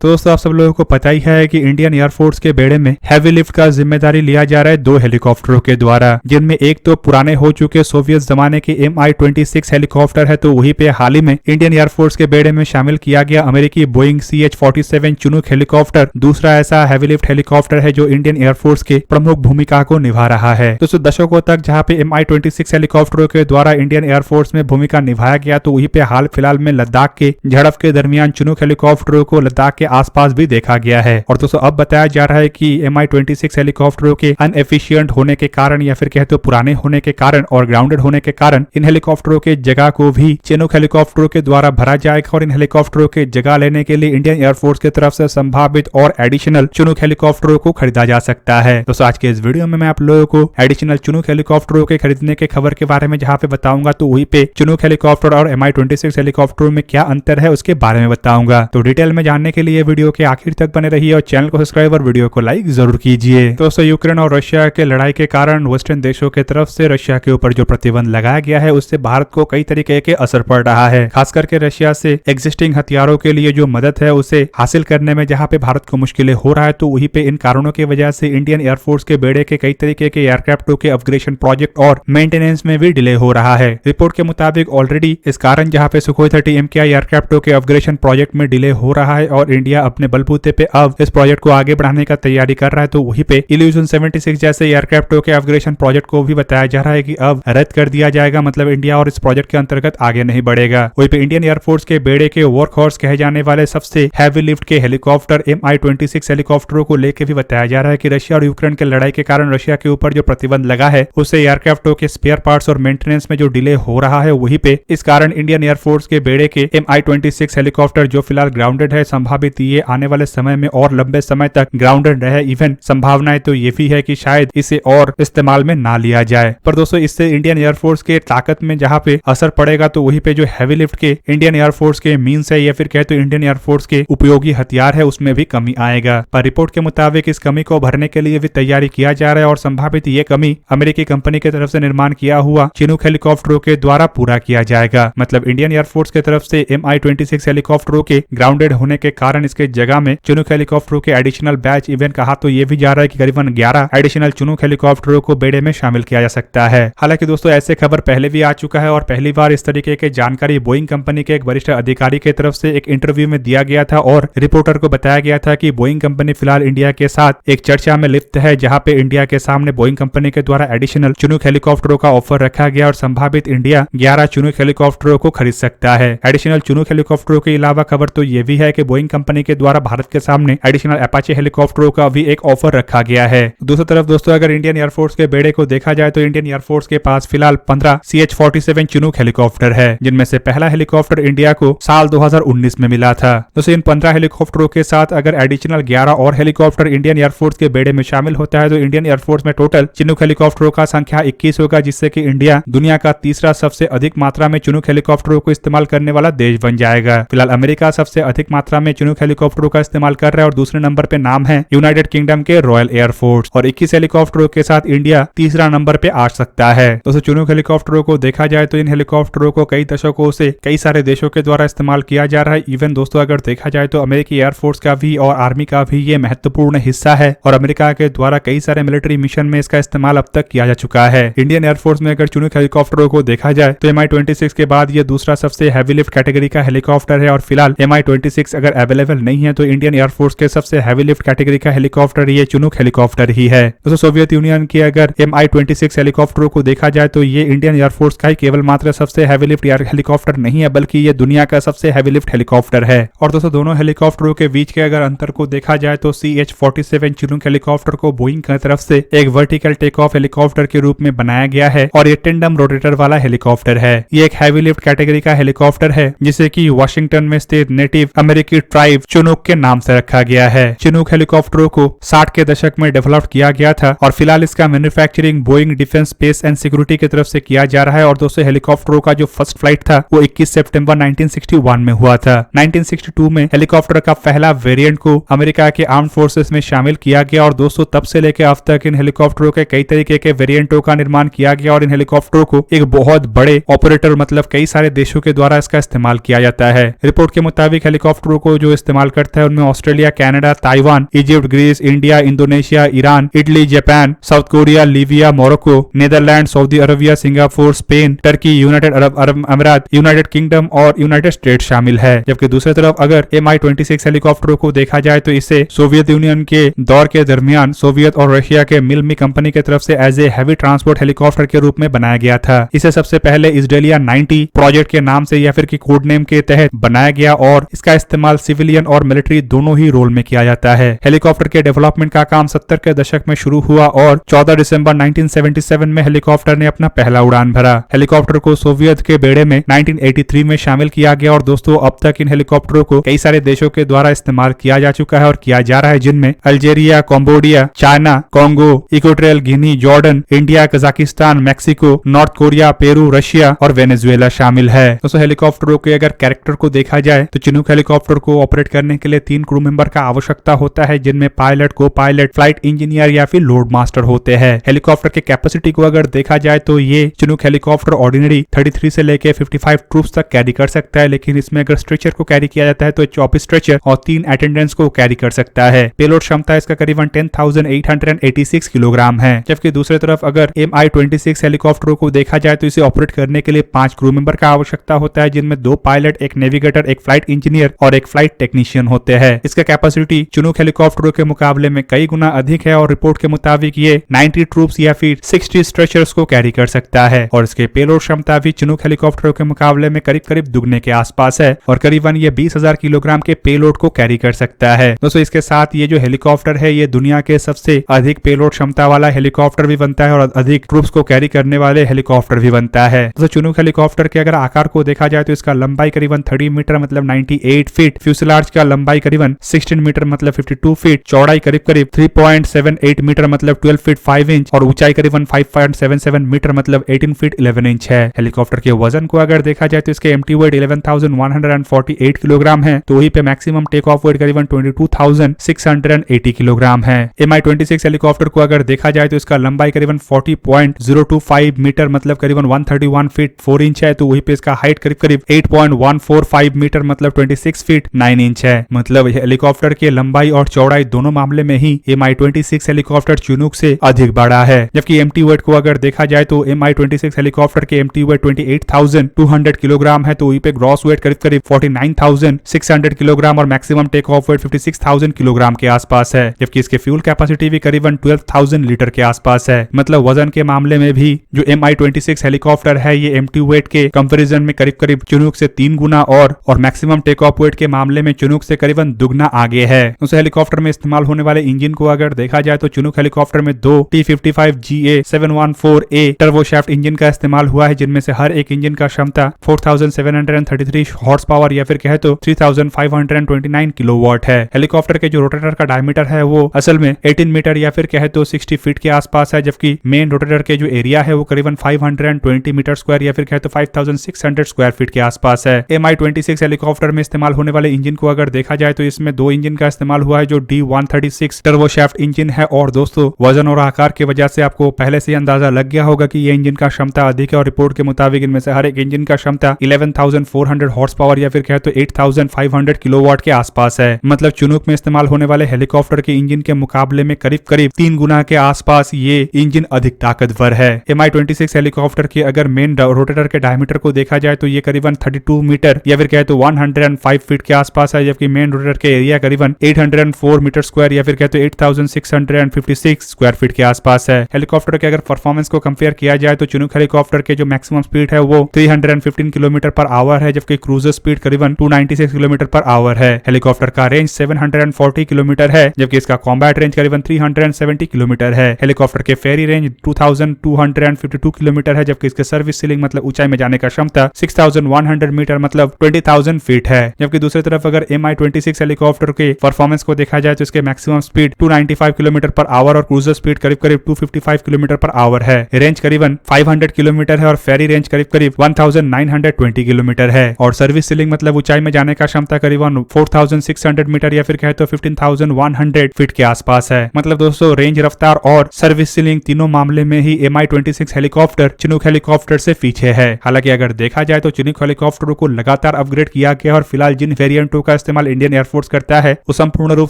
तो दोस्तों आप सब लोगों को पता ही है कि इंडियन एयरफोर्स के बेड़े में हैवी लिफ्ट का जिम्मेदारी लिया जा रहा है 2 हेलीकॉप्टरों के द्वारा, जिनमें एक तो पुराने हो चुके सोवियत जमाने के Mi-26 हेलीकॉप्टर है, तो वहीं पे हाल ही में इंडियन एयरफोर्स के बेड़े में शामिल किया गया अमेरिकी बोइंग CH-47 चुनूक हेलीकॉप्टर दूसरा ऐसा हैवी लिफ्ट हेलीकॉप्टर है जो इंडियन एयरफोर्स के प्रमुख भूमिका को निभा रहा है। दोस्तों दशकों तक जहां पे Mi-26 हेलीकॉप्टरों के द्वारा इंडियन एयरफोर्स में भूमिका निभाया गया, तो वहीं पे हाल फिलहाल में लद्दाख के झड़प के दरमियान चुनूक हेलीकॉप्टरों को लद्दाख के आसपास भी देखा गया है। और दोस्तों अब बताया जा रहा है कि Mi-26 हेलीकॉप्टरों के अनएफिशिएंट होने के कारण या फिर कहते तो पुराने होने के कारण और ग्राउंडेड होने के कारण इन हेलीकॉप्टरों के जगह को भी चिनूक हेलीकॉप्टरों के द्वारा भरा जाएगा और इन हेलीकॉप्टरों के जगह लेने के लिए इंडियन एयरफोर्स की तरफ से संभावित और एडिशनल चिनूक हेलीकॉप्टरों को खरीदा जा सकता है। दोस्तों आज के इस वीडियो में मैं आप लोगों को एडिशनल चिनूक हेलीकॉप्टरों के खरीदने के खबर के बारे में जहां पे बताऊंगा, तो वहीं पे चिनूक हेलीकॉप्टर और Mi-26 हेलीकॉप्टरों में क्या अंतर है उसके बारे में बताऊंगा। तो डिटेल में जानने के लिए वीडियो के आखिर तक बने रहिए और चैनल को सब्सक्राइब और वीडियो को लाइक जरूर कीजिए। दोस्तों यूक्रेन और रशिया के लड़ाई के कारण वेस्टर्न देशों की तरफ से रशिया के ऊपर जो प्रतिबंध लगाया गया है उससे भारत को कई तरीके के असर पड़ रहा है। खास करके रशिया से एग्जिस्टिंग हथियारों के लिए जो मदद है उसे हासिल करने में जहां पे भारत को मुश्किलें हो रहा है, तो वहीं पे इन कारणों की वजह से इंडियन एयरफोर्स के बेड़े के कई तरीके के एयरक्राफ्टों के अपग्रेडेशन प्रोजेक्ट और मेंटेनेंस में भी डिले हो रहा है। रिपोर्ट के मुताबिक ऑलरेडी इस कारण जहां पे सुखोई 30 MKI एयरक्राफ्टों के अपग्रेडेशन प्रोजेक्ट में डिले हो रहा है और इंडिया अपने बलबूते पे अब इस प्रोजेक्ट को आगे बढ़ाने का तैयारी कर रहा है, तो वहीं पे इल्यूजन 76 जैसे एयरक्राफ्टों के अपग्रेडेशन प्रोजेक्ट को भी बताया जा रहा है कि अब रद्द कर दिया जाएगा, मतलब इंडिया और इस प्रोजेक्ट के अंतर्गत आगे नहीं बढ़ेगा। वहीं पे इंडियन एयरफोर्स के बेड़े के वर्कहॉर्स कहे जाने वाले सबसे हैवी लिफ्ट के हेलीकॉप्टर Mi-26 हेलीकॉप्टरों को लेकर भी बताया जा रहा है कि रशिया और यूक्रेन के लड़ाई के कारण रशिया के ऊपर जो प्रतिबंध लगा है उससे एयरक्राफ्टों के स्पेयर पार्ट्स और मेंटेनेंस में जो डिले हो रहा है, वहीं पे इस कारण इंडियन एयरफोर्स के बेड़े के Mi-26 हेलीकॉप्टर जो फिलहाल ग्राउंडेड है, संभावित ये आने वाले समय में और लंबे समय तक ग्राउंडेड रहे। इवन संभावनाएं तो ये भी है कि शायद इसे और इस्तेमाल में ना लिया जाए। पर दोस्तों इससे इंडियन एयरफोर्स के ताकत में जहां पे असर पड़ेगा, तो वहीं पे जो हैवी लिफ्ट के इंडियन एयरफोर्स के मीन्स है या फिर कहे तो इंडियन एयरफोर्स के उपयोगी हथियार है उसमें भी कमी आएगा। पर रिपोर्ट के मुताबिक इस कमी को भरने के लिए भी तैयारी किया जा रहा है और संभावित ये कमी अमेरिकी कंपनी की तरफ से निर्माण किया हुआ चिनूक हेलीकॉप्टरों के द्वारा पूरा किया जाएगा। मतलब इंडियन एयरफोर्स की तरफ से Mi-26 हेलीकॉप्टरों के ग्राउंडेड होने के कारण इसके जगह में चिनूक हेलीकॉप्टरों के एडिशनल बैच इवन कहा तो ये भी जा रहा है कि करीबन 11 एडिशनल चिनूक हेलीकॉप्टरों को बेड़े में शामिल किया जा सकता है। हालांकि दोस्तों ऐसे खबर पहले भी आ चुका है और पहली बार इस तरीके के जानकारी बोइंग कंपनी के एक वरिष्ठ अधिकारी की तरफ से एक इंटरव्यू में दिया गया था और रिपोर्टर को बताया गया था कि बोइंग कंपनी फिलहाल इंडिया के साथ एक चर्चा में लिप्त है, जहां पे इंडिया के सामने बोइंग कंपनी के द्वारा एडिशनल चिनूक हेलीकॉप्टरों का ऑफर रखा गया और संभावित इंडिया 11 चिनूक हेलीकॉप्टरों को खरीद सकता है। एडिशनल चिनूक हेलीकॉप्टरों के अलावा खबर तो ये भी है कि बोइंग कंपनी के द्वारा भारत के सामने एडिशनल अपाचे हेलीकॉप्टरों का भी एक ऑफर रखा गया है। दूसरी तरफ दोस्तों अगर इंडियन एयरफोर्स के बेड़े को देखा जाए तो इंडियन एयरफोर्स के पास फिलहाल 15 CH-47 चिनूक हेलीकॉप्टर है, जिनमें से पहला हेलीकॉप्टर इंडिया को साल 2019 में मिला था। दोस्तों इन 15 हेलीकॉप्टरों के साथ अगर एडिशनल 11 और हेलीकॉप्टर इंडियन एयरफोर्स के बेड़े में शामिल होता है तो इंडियन एयरफोर्स में टोटल चिनूक हेलीकॉप्टरों का संख्या 21 होगा, जिससे कि इंडिया दुनिया का तीसरा सबसे अधिक मात्रा में चिनूक हेलीकॉप्टरों को इस्तेमाल करने वाला देश बन जाएगा। फिलहाल अमेरिका सबसे अधिक मात्रा में चिनूक हेलीकॉप्टरों का इस्तेमाल कर रहा है और दूसरे नंबर पे नाम है यूनाइटेड किंगडम के रॉयल एयरफोर्स और 21 हेलीकॉप्टरों के साथ इंडिया तीसरा नंबर पे आ सकता है। दोस्तों चिनूक हेलीकॉप्टरों को देखा जाए तो इन हेलीकॉप्टरों को कई दशकों से कई सारे देशों के द्वारा इस्तेमाल किया जा रहा है। इवन दोस्तों अगर देखा जाए तो अमेरिकी एयरफोर्स का भी और आर्मी का भी ये महत्वपूर्ण हिस्सा है और अमेरिका के द्वारा कई सारे मिलिट्री मिशन में इसका इस्तेमाल अब तक किया जा चुका है। इंडियन एयरफोर्स में अगर चिनूक हेलीकॉप्टरों को देखा जाए तो Mi-26 के बाद ये दूसरा सबसे हैवी लिफ्ट कैटेगरी का हेलीकॉप्टर है और फिलहाल Mi-26 अगर अवेलेबल नहीं है तो इंडियन एयरफोर्स के सबसे हैवी लिफ्ट कैटेगरी का हेलीकॉप्टर ये चिनूक हेलीकॉप्टर ही है। दोस्तों सोवियत यूनियन की अगर Mi-26 हेलीकॉप्टरों को देखा जाए तो ये इंडियन एयरफोर्स का ही केवल मात्र सबसे हैवी लिफ्ट हेलीकॉप्टर नहीं है, बल्कि ये दुनिया का सबसे हैवी लिफ्ट हेलीकॉप्टर है। और दोस्तों दोनों हेलीकॉप्टरों के बीच के अगर अंतर को देखा जाए तो CH-47 चिनूक हेलीकॉप्टर को बोइंग की तरफ से एक वर्टिकल टेक ऑफ हेलीकॉप्टर के रूप में बनाया गया है और ये टेंडम रोटेटर वाला हेलीकॉप्टर है। ये एक हैवी लिफ्ट कैटेगरी का हेलीकॉप्टर है जिसे कि वाशिंगटन में स्थित नेटिव अमेरिकी ट्राइब चिनूक के नाम से रखा गया है। चिनूक हेलीकॉप्टरों को 60 के दशक में डेवलप किया गया था और फिलहाल इसका manufacturing Boeing defence space and security की तरफ से किया जा रहा है और दोस्तों हेलीकॉप्टरों का जो फर्स्ट फ्लाइट था वो 21 सितंबर 1961 में हुआ था। 1962 में हेलीकॉप्टर का पहला वेरिएंट को अमेरिका के आर्म फोर्सेस में शामिल किया गया और दोस्तों तब से लेकर अब तक इन हेलीकॉप्टरों के कई तरीके के वेरिएंटों का निर्माण किया गया और इन हेलीकॉप्टरों को एक बहुत बड़े ऑपरेटर मतलब कई सारे देशों के द्वारा इसका इस्तेमाल किया जाता है। रिपोर्ट के मुताबिक हेलीकॉप्टरों को जो इस्तेमाल करता है उनमें Australia, Canada, Taiwan, Egypt, Greece, India, Indonesia, Iran, Italy, Japan, South Korea, Libya, Morocco, Netherland, Saudi Arabia, Singapore, Spain, Turkey, United Arab Emirates, United Kingdom और यूनाइटेड स्टेट शामिल है। जबकि दूसरी तरफ अगर Mi-26 हेलीकॉप्टरों को देखा जाए तो इसे सोवियत यूनियन के दौर के दरमियान सोवियत और रशिया के मिल्मी कंपनी की तरफ से as a heavy transport helicopter के रूप में बनाया गया था। इसे सबसे पहले इजडेलिया 90 प्रोजेक्ट के नाम से या फिर की कोड नेम के तहत बनाया गया और इसका इस्तेमाल सिविलियन और मिलिट्री दोनों ही रोल में किया जाता है। हेलीकॉप्टर के डेवलपमेंट का काम 70 के दशक में शुरू हुआ और 14 दिसंबर 1977 में हेलीकॉप्टर ने अपना पहला उड़ान भरा। हेलीकॉप्टर को सोवियत के बेड़े में 1983 में शामिल किया गया और दोस्तों अब तक इन हेलीकॉप्टरों को कई सारे देशों के द्वारा इस्तेमाल किया जा चुका है और किया जा रहा है, जिनमें Algeria, Cambodia, China, Congo, Equatorial Guinea, Jordan, India, Kazakhstan, Mexico, north Korea, Peru, Russia और वेनेजुएला शामिल है। दोस्तों हेलीकॉप्टरों के अगर कैरेक्टर को देखा जाए तो चिनूक हेलीकॉप्टर को ऑपरेट करने के लिए 3 क्रू मेंबर का आवश्यकता होता है, जिनमें पायलट, को पायलट, फ्लाइट इंजीनियर या फिर लोड मास्टर होते हैं। हेलीकॉप्टर के कैपेसिटी को अगर देखा जाए तो ये चिनूक हेलीकॉप्टर ऑर्डिनरी 33 से लेके 55 ट्रूप्स तक कैरी कर सकता है, लेकिन इसमें अगर स्ट्रेचर को कैरी किया जाता है तो 24 स्ट्रेचर और 3 अटेंडेंट्स को कैरी कर सकता है। पेलोड क्षमता इसका करीबन 10,886 किलोग्राम है। जबकि दूसरी तरफ अगर Mi-26 हेलीकॉप्टरों को देखा जाए तो इसे ऑपरेट करने के लिए 5 क्रू मेंबर का आवश्यकता होता है, जिनमें 2 पायलट, एक नेविगेटर, एक फ्लाइट इंजीनियर और एक फ्लाइट टेक्नीशियन होते हैं। इसका कैपेसिटी चिनूक हेलीकॉप्टरों के मुकाबले में कई गुना अधिक है और रिपोर्ट के मुताबिक ये 90 ट्रूप्स या फिर 60 स्ट्रेचर्स को कैरी कर सकता है और इसके पेलोड क्षमता भी चिनूक हेलीकॉप्टरों के मुकाबले में करीब दुगने के आसपास है और करीबन ये 20,000 किलोग्राम के पेलोड को कैरी कर सकता है। दोस्तों इसके साथ ये जो हेलीकॉप्टर है ये दुनिया के सबसे अधिक पेलोड क्षमता वाला हेलीकॉप्टर भी बनता है और अधिक ट्रूप्स को कैरी करने वाले हेलीकॉप्टर भी बनता है। दोस्तों चिनूक हेलीकॉप्टर के अगर आकार को देखा जाए तो इसका लंबाई करीबन 30 मीटर मतलब 98 फीट, फ्यूसलाज का लंबाई करीबन 16 मीटर मतलब 52 फीट, चौड़ाई करीब 3.78 मीटर मतलब 12 फीट 5 इंच और ऊंचाई करीबन 5.77 मीटर मतलब 18 फीट 11 इंच है। हेलीकॉप्टर के वजन को अगर देखा जाए तो इसके एम्प्टी वेट 11,148 किलोग्राम है, तो वहीं पे मैक्सिमम टेक ऑफ वेट करीबन 22,680 किलोग्राम है। Mi-26 हेलीकॉप्टर को अगर देखा जाए तो इसका लंबाई करीबन 40.025 मीटर मतलब करीबन 131 फीट 4 इंच है, तो वहीं पे इसका हाइट करीब 8.145 मीटर मतलब 26 फीट 9 इंच है। मतलब हेलीकॉप्टर के लंबाई और चौड़ाई दोनों मामले में ही Mi-26 हेलीकॉप्टर चिनूक से अधिक बड़ा है। जबकि एम्प्टी वेट को अगर देखा जाए तो Mi-26 हेलीकॉप्टर के एम्प्टी वेट 28,200 किलोग्राम है, तो वहीं पे ग्रॉस वेट करीब 49,600 किलोग्राम और maximum take off weight 56,000 kilogram के आसपास है। जबकि इसके फ्यूल कैपेसिटी भी करीबन 12,000 लीटर के आसपास है। मतलब वजन के मामले में भी जो Mi-26 हेलीकॉप्टर है ये एम्प्टी वेट के कंपैरिजन में करीब चिनूक से 3 गुना और मैक्सिमम टेक ऑफ वेट के मामले में चिनूक से करीबन दुगना आगे है। उस हेलीकॉप्टर में इस्तेमाल होने वाले इंजन को अगर देखा जाए तो चिनूक हेलीकॉप्टर में 2 T55GA714A टर्बोशाफ्ट इंजन का इस्तेमाल हुआ है, जिनमें से हर एक इंजन का क्षमता 4,733 हॉर्स पावर या फिर कहे तो 3,529 किलोवाट है। हेलीकॉप्टर के जो रोटेटर का डायमीटर है वो असल में 18 मीटर या फिर कहे तो 60 फीट के आसपास है, जबकि मेन रोटेटर के जो एरिया है वो करीबन 520 मीटर स्क्वायर या फिर कहे तो 5,600 स्क्वायर फीट के आसपास है। Mi-26 हेलीकॉप्टर में इस्तेमाल होने वाले इंजन को अगर देखा जाए तो इसमें 2 इंजन का इस्तेमाल हुआ है जो D136 टर्बोशाफ्ट इंजन है और दोस्तों वजन और आकार की वजह से आपको पहले से अंदाजा लग गया होगा कि ये इंजन का क्षमता अधिक है और रिपोर्ट के मुताबिक इनमें से हर एक इंजन का क्षमता 11,400 हॉर्स पावर या फिर कहे तो 8,500 किलोवाट के आसपास है। मतलब चिनूक में इस्तेमाल होने वाले हेलीकॉप्टर के इंजन के मुकाबले में करीब 3 गुना के आसपास ये इंजन अधिक ताकतवर है। Mi-26 हेलीकॉप्टर के अगर मेन रोटेटर के डायमीटर को देखा जाए तो ये करीबन 32 मीटर या फिर कहे तो 105 फीट के आसपास है, जबकि मेन रोटेटर के एरिया करीबन 804 मीटर स्क्वायर या फिर कहे तो 8,656 स्क्वायर फीट के आसपास है। हेलीकॉप्टर के अगर परफॉर्मेंस को कंपेयर किया जाए तो चिनूक हेलीकॉप्टर के जो मैक्सिमम स्पीड है वो 315 किलोमीटर पर आवर है, जबकि क्रूजर स्पीड करीबन 296 किलोमीटर पर आवर है। हेलीकॉप्टर का रेंज 740 किलोमीटर है, जबकि इसका कॉम्बैट रेंज करीबन 370 किलोमीटर है। हेलीकॉप्टर के फेरी रेंज 2252 किलोमीटर है, जबकि इसके सर्विस सीलिंग मतलब ऊंचाई में जाने का क्षमता 6100 मीटर मतलब 20,000 फीट है। जबकि दूसरी तरफ अगर Mi-26 हेलीकॉप्टर के परफॉर्मेंस को देखा जाए तो इसके maximum speed 295 kilometre per hour और क्रूजर स्पीड करीब 255 किलोमीटर पर आवर है। रेंज करीबन 500 किलोमीटर है और फेरी रेंज करीब 1920 किलोमीटर है और सर्विस सीलिंग मतलब ऊंचाई में जाने का क्षमता करीबन 4600 मीटर या फिर कहे तो 15,100 फीट के आसपास है। मतलब दोस्तों रेंज, रफ्तार और सर्विस सीलिंग तीनों मामले में ही Mi-26 हेलीकॉप्टर चिनूक हेलीकॉप्टर से पीछे है। हालांकि अगर देखा जाए तो चिनूक हेलीकॉप्टरों को लगातार अपग्रेड किया गया और फिलहाल जिन वेरिएंटों का इस्तेमाल इंडियन एयरफोर्स करता है वो संपूर्ण रूप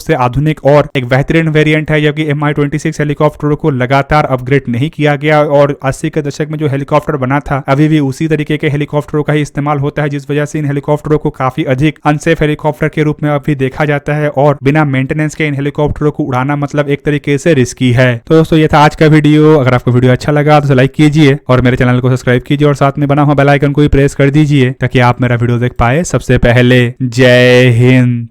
से आधुनिक और एक बेहतरीन वेरिएंट है, जबकि MI-26 हेलीकॉप्टरों को लगातार अपग्रेड नहीं किया गया और 80 के दशक में जो हेलीकॉप्टर बना था अभी भी उसी तरीके के हेलीकॉप्टरों का ही इस्तेमाल होता है, जिस वजह से इन हेलीकॉप्टरों को काफी अधिक अनसेफ हेलीकॉप्टर के रूप में अभी देखा जाता है और बिना मेंटेनेंस के इन हेलीकॉप्टरों को उड़ाना मतलब एक तरीके से रिस्की है। तो दोस्तों ये था आज का वीडियो। अगर आपको वीडियो अच्छा लगा तो लाइक कीजिए और मेरे चैनल को सब्सक्राइब कीजिए और साथ में बना हुआ बेल आइकन को भी प्रेस कर दीजिए ताकि आप मेरा वीडियो देख पाए सबसे पहले। जय हिंद।